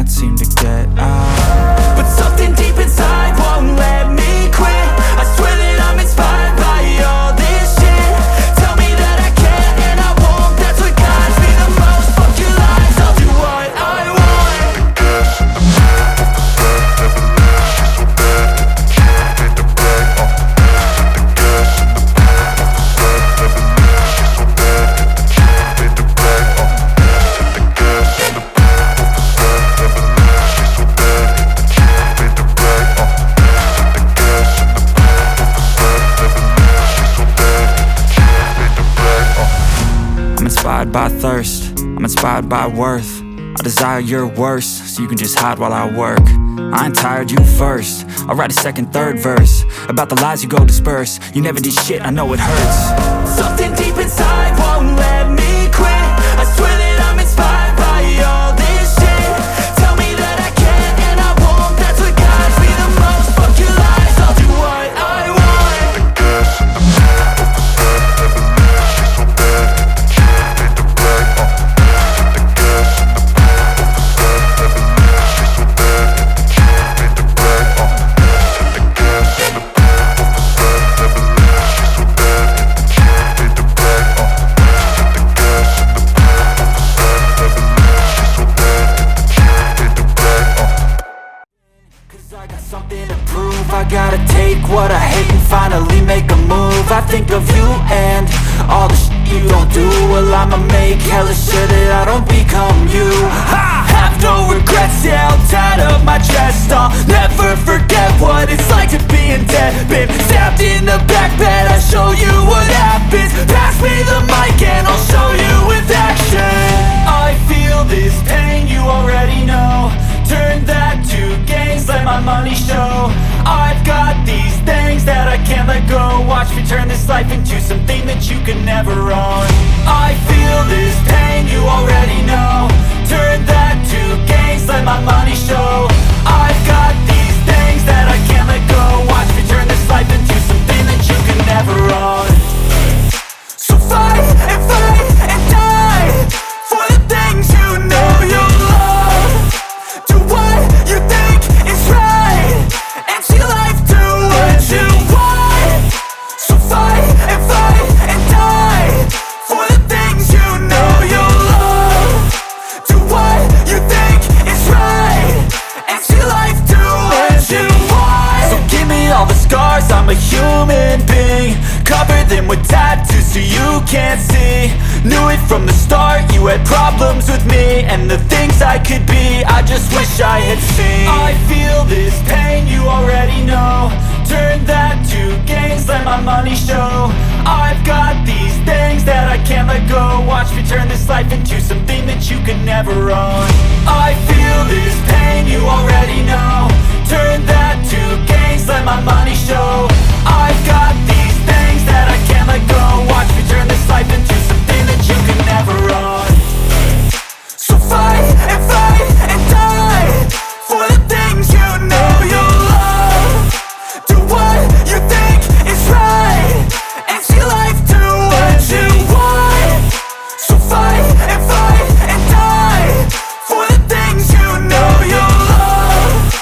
can't seem to get out. But something deep inside won't let me quit. I swear that I'm inspired by all this shit. Tell me that I can't and I won't. That's what guides me the most. Fuck your lies, I'll do what I want. I'm inspired by thirst, I'm inspired by worth. I desire your worst, so you can just hide while I work. I ain't tired, you first. I'll write a second, third verse about the lies you go disperse. You never did shit, I know it hurts. Something deep inside won't let me quit. I swear that I'm inspired by all this shit. Tell me that I can't and I won't. That's what guides me the most. Fuck your lies, I'll do what I want. I gotta take what I hate and finally make a move. I think of you and all the shit you don't do. Well, I'ma make hella sure that I don't become you. I have no regrets, yeah, I'll tie up my chest. I'll never forget what it's like to be in debt. Been stabbed in the back bed, I'll show you what happens. Pass me the mic and I'll show you with action. I feel this pain, you already know. Turn that to gains, let my money show. I've got these things that I can't let go. Watch me turn this life into something that you can never own. I feel this pain, you already know. Turn that to gains, let my money show. I've got these things that I can't let go. Watch me turn this life into something that you can never own. So fight and die for the things you know you love. Do what you think is right and see life do what you want. So fight and die for the things you know you love. Do what you think is right and see life do what you want. So give me all the scars, I'm a human being. Cover them with tattoos so you can't see. Knew it from the start, you had problems with me and the things I could be, I just wish I had seen. I feel this pain, you already know. Turn that to gains, let my money show. I've got these things that I can't let go. Watch me turn this life into something that you can never own. I feel this pain, you already know. Turn that to gains, let my money show. I've got these things that I can't let go. Watch me turn this life into something that you can never own. So fight and die for the things you know you love. Do what you think is right and see life do what you want. So fight and die for the things you know you love.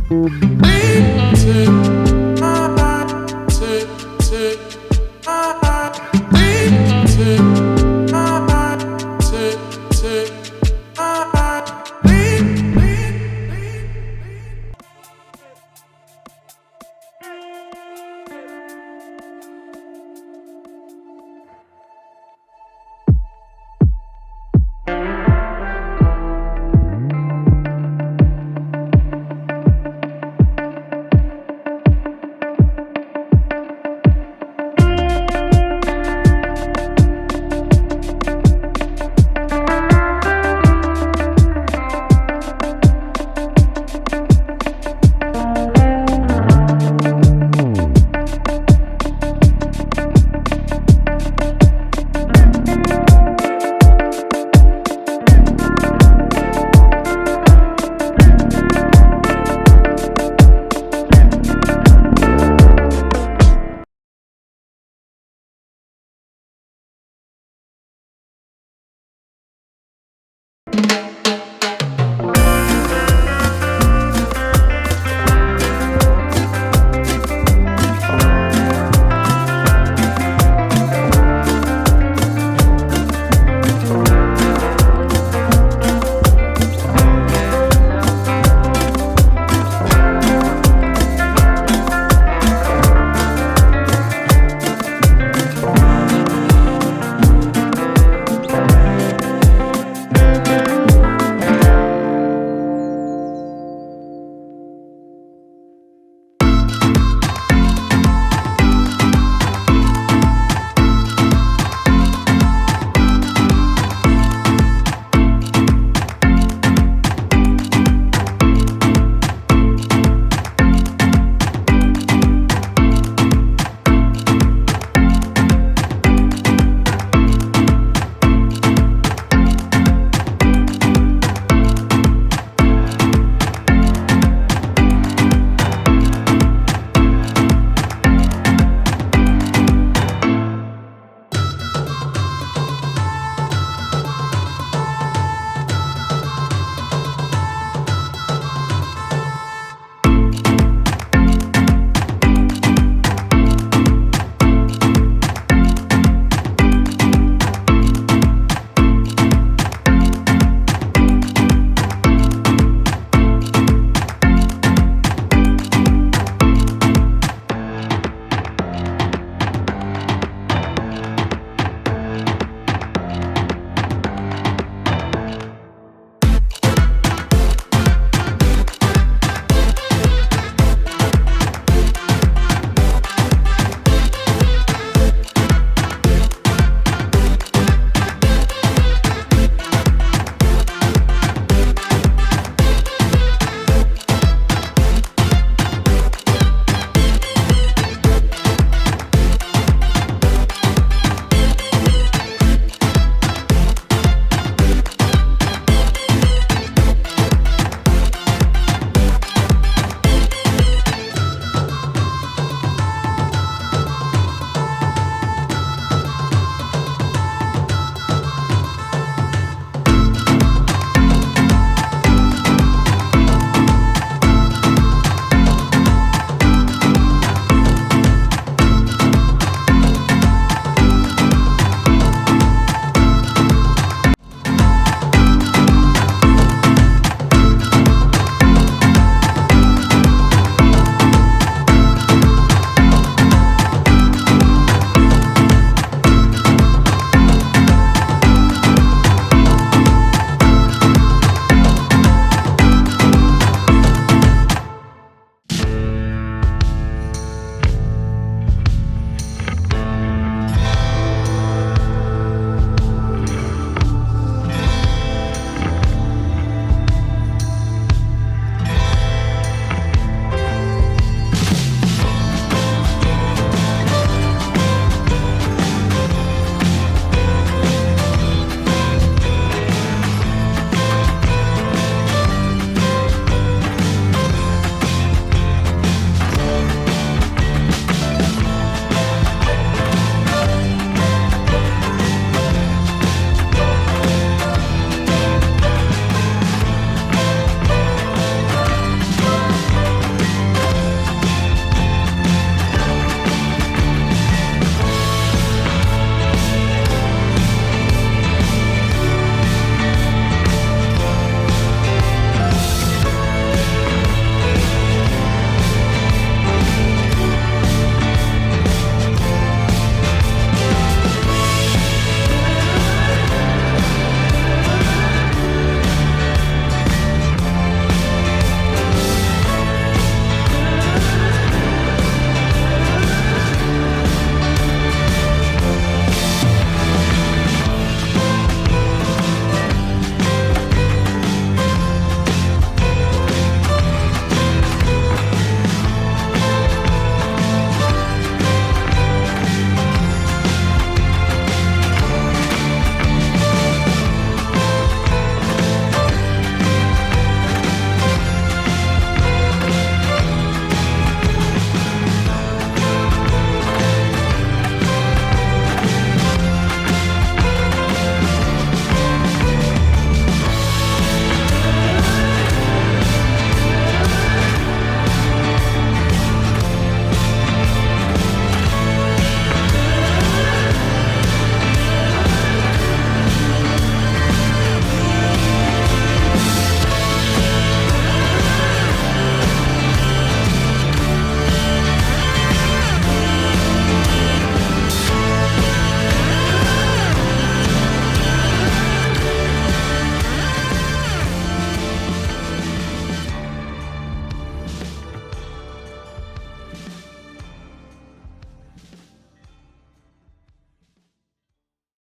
Waiting